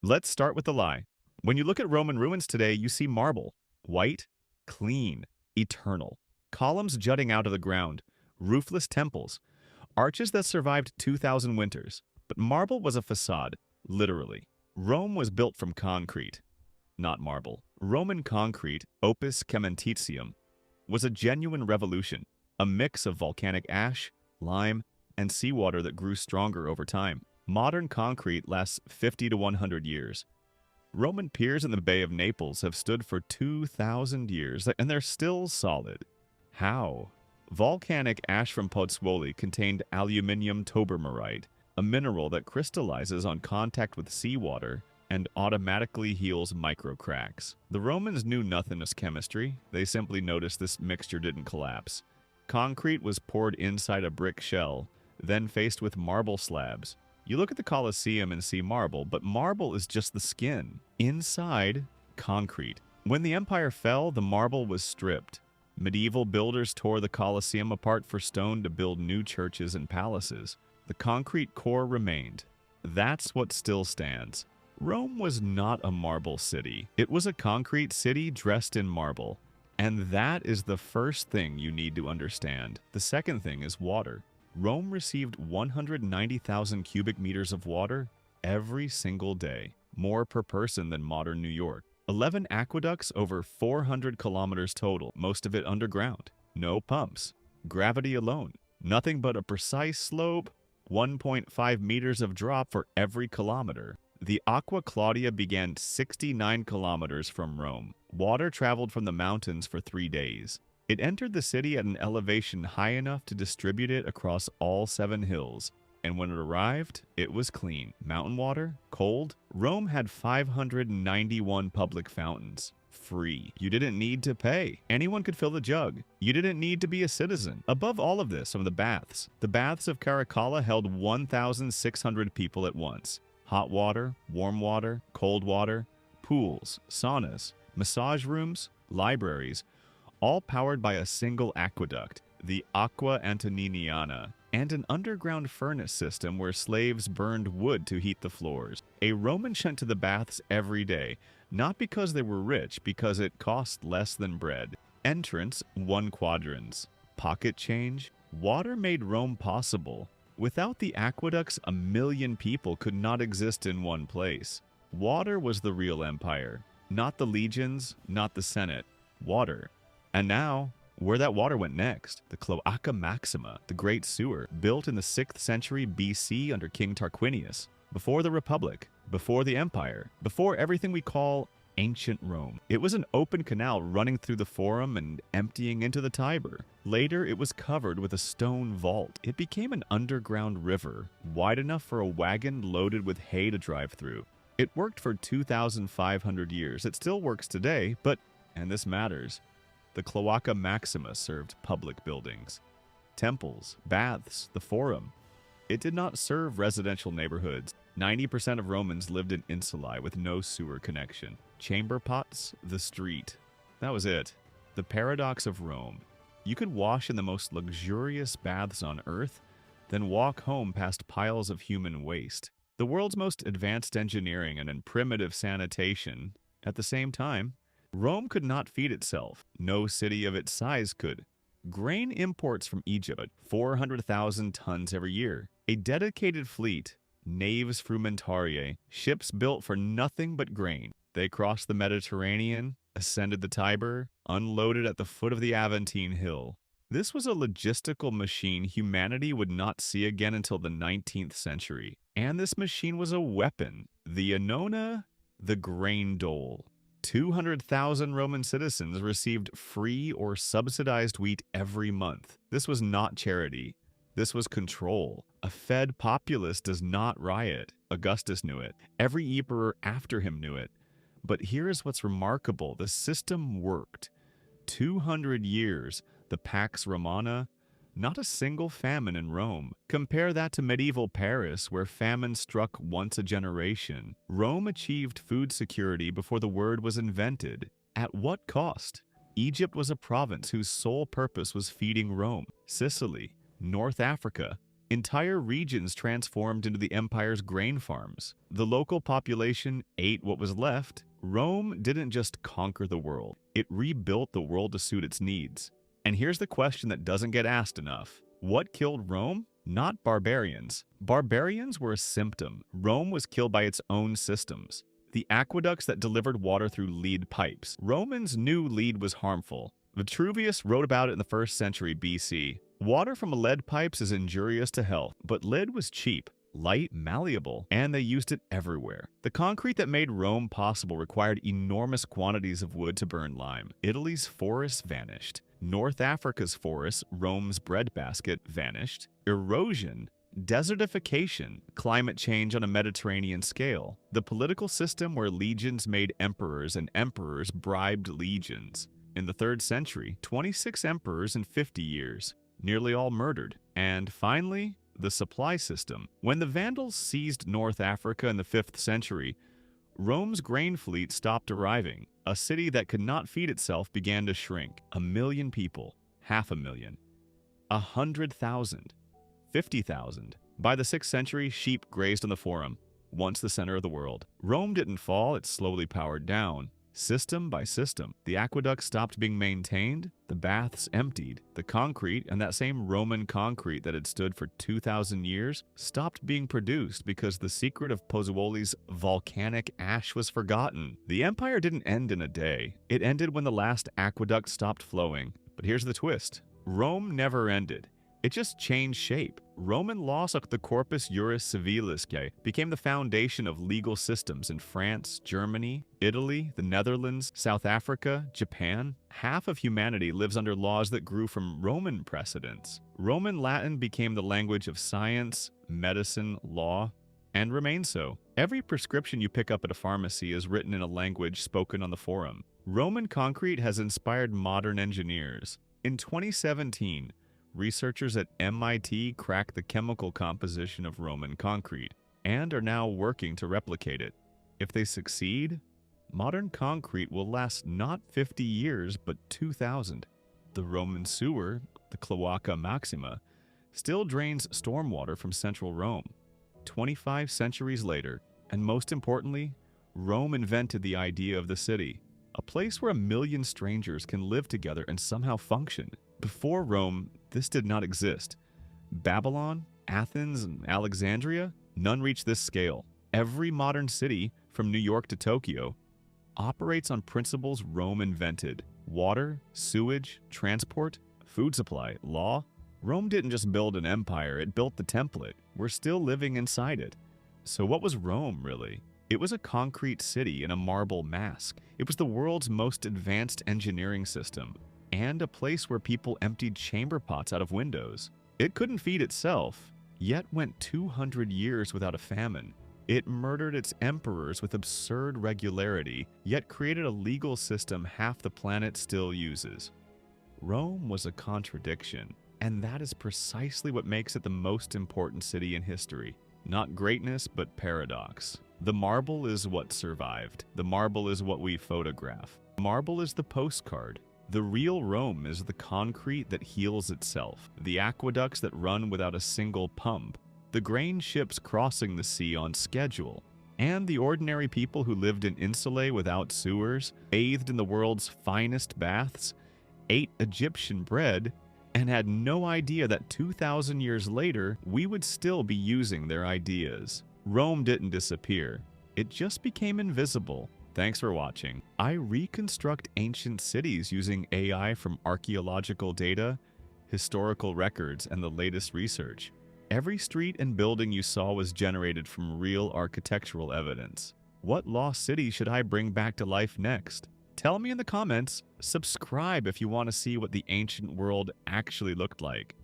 Let's start with the lie. When you look at Roman ruins today, you see marble. White, clean, eternal. Columns jutting out of the ground. Roofless temples. Arches that survived 2,000 winters. But marble was a facade, literally. Rome was built from concrete, not marble. Roman concrete, opus caementitium, was a genuine revolution, a mix of volcanic ash, lime, and seawater that grew stronger over time. Modern concrete lasts 50 to 100 years. Roman piers in the Bay of Naples have stood for 2,000 years, and they're still solid. How? Volcanic ash from Pozzuoli contained aluminium tobermarite, a mineral that crystallizes on contact with seawater and automatically heals microcracks. The Romans knew nothing as chemistry, they simply noticed this mixture didn't collapse. Concrete was poured inside a brick shell, then faced with marble slabs. You look at the Colosseum and see marble, but marble is just the skin. Inside, concrete. When the empire fell, the marble was stripped. Medieval builders tore the Colosseum apart for stone to build new churches and palaces. The concrete core remained. That's what still stands. Rome was not a marble city. It was a concrete city dressed in marble. And that is the first thing you need to understand. The second thing is water. Rome received 190,000 cubic meters of water every single day, more per person than modern New York. 11 aqueducts over 400 kilometers total, most of it underground. No pumps. Gravity alone. Nothing but a precise slope, 1.5 meters of drop for every kilometer. The Aqua Claudia began 69 kilometers from Rome. Water traveled from the mountains for 3 days. It entered the city at an elevation high enough to distribute it across all 7 hills. And when it arrived, it was clean. Mountain water, cold. Rome had 591 public fountains. Free. You didn't need to pay. Anyone could fill the jug. You didn't need to be a citizen. Above all of this are the baths. The baths of Caracalla held 1,600 people at once. Hot water, warm water, cold water, pools, saunas, massage rooms, libraries, all powered by a single aqueduct, the Aqua Antoniniana, and an underground furnace system where slaves burned wood to heat the floors. A Roman went to the baths every day, not because they were rich, because it cost less than bread. Entrance, 1 quadrans. Pocket change. Water made Rome possible. Without the aqueducts, 1 million people could not exist in one place. Water was the real empire. Not the legions, not the Senate. Water. And now, where that water went next, the Cloaca Maxima, the Great Sewer, built in the 6th century BC under King Tarquinius, before the Republic, before the Empire, before everything we call ancient Rome. It was an open canal running through the Forum and emptying into the Tiber. Later, it was covered with a stone vault. It became an underground river, wide enough for a wagon loaded with hay to drive through. It worked for 2,500 years. It still works today, but, and this matters, the Cloaca Maxima served public buildings, temples, baths, the Forum. It did not serve residential neighborhoods. 90% of Romans lived in insulae with no sewer connection. Chamber pots, the street. That was it. The paradox of Rome. You could wash in the most luxurious baths on earth, then walk home past piles of human waste. The world's most advanced engineering and primitive sanitation. At the same time, Rome could not feed itself. No city of its size could. Grain imports from Egypt, 400,000 tons every year. A dedicated fleet, naves frumentarii, ships built for nothing but grain. They crossed the Mediterranean, ascended the Tiber, unloaded at the foot of the Aventine Hill. This was a logistical machine humanity would not see again until the 19th century. And this machine was a weapon. The annona, the grain dole. 200,000 Roman citizens received free or subsidized wheat every month. This was not charity. This was control. A fed populace does not riot. Augustus knew it. Every emperor after him knew it. But here is what's remarkable. The system worked. 200 years, the Pax Romana, not a single famine in Rome. Compare that to medieval Paris, where famine struck once a generation. Rome achieved food security before the word was invented. At what cost? Egypt was a province whose sole purpose was feeding Rome. Sicily, North Africa, Entire regions transformed into the empire's grain farms. The local population ate what was left. Rome didn't just conquer the world, it rebuilt the world to suit its needs. And here's the question that doesn't get asked enough. What killed Rome? Not barbarians. Barbarians were a symptom. Rome was killed by its own systems. The aqueducts that delivered water through lead pipes. Romans knew lead was harmful. Vitruvius wrote about it in the 1st century BC. Water from lead pipes is injurious to health, but lead was cheap, light, malleable, and they used it everywhere. The concrete that made Rome possible required enormous quantities of wood to burn lime. Italy's forests vanished. North Africa's forests, Rome's breadbasket, vanished. Erosion, desertification, climate change on a Mediterranean scale. The political system where legions made emperors and emperors bribed legions. In the 3rd century, 26 emperors in 50 years. Nearly all murdered. And finally, the supply system. When the Vandals seized North Africa in the 5th century, Rome's grain fleet stopped arriving. A city that could not feed itself began to shrink. 1 million people, 500,000, 100,000, 50,000. By the 6th century, sheep grazed on the Forum, once the center of the world. Rome didn't fall, it slowly powered down. System by system, the aqueducts stopped being maintained, the baths emptied, the concrete, and that same Roman concrete that had stood for 2,000 years, stopped being produced because the secret of Pozzuoli's volcanic ash was forgotten. The empire didn't end in a day. It ended when the last aqueduct stopped flowing. But here's the twist. Rome never ended. It just changed shape. Roman laws like the Corpus Juris Civilis became the foundation of legal systems in France, Germany, Italy, the Netherlands, South Africa, Japan. Half of humanity lives under laws that grew from Roman precedents. Roman Latin became the language of science, medicine, law, and remains so. Every prescription you pick up at a pharmacy is written in a language spoken on the Forum. Roman concrete has inspired modern engineers. In 2017, researchers at MIT cracked the chemical composition of Roman concrete and are now working to replicate it. If they succeed, modern concrete will last not 50 years but 2,000. The Roman sewer, the Cloaca Maxima, still drains stormwater from central Rome. 25 centuries later, and most importantly, Rome invented the idea of the city, a place where 1 million strangers can live together and somehow function. Before Rome, this did not exist. Babylon, Athens, and Alexandria, none reached this scale. Every modern city, from New York to Tokyo, operates on principles Rome invented. Water, sewage, transport, food supply, law. Rome didn't just build an empire, it built the template. We're still living inside it. So what was Rome, really? It was a concrete city in a marble mask. It was the world's most advanced engineering system, and a place where people emptied chamber pots out of windows. It couldn't feed itself, yet went 200 years without a famine. It murdered its emperors with absurd regularity, yet created a legal system half the planet still uses. Rome was a contradiction, and that is precisely what makes it the most important city in history. Not greatness, but paradox. The marble is what survived. The marble is what we photograph. Marble is the postcard. The real Rome is the concrete that heals itself, the aqueducts that run without a single pump, the grain ships crossing the sea on schedule, and the ordinary people who lived in insulae without sewers, bathed in the world's finest baths, ate Egyptian bread, and had no idea that 2,000 years later, we would still be using their ideas. Rome didn't disappear. It just became invisible. Thanks for watching. I reconstruct ancient cities using AI from archaeological data, historical records, and the latest research. Every street and building you saw was generated from real architectural evidence. What lost city should I bring back to life next? Tell me in the comments. Subscribe if you want to see what the ancient world actually looked like.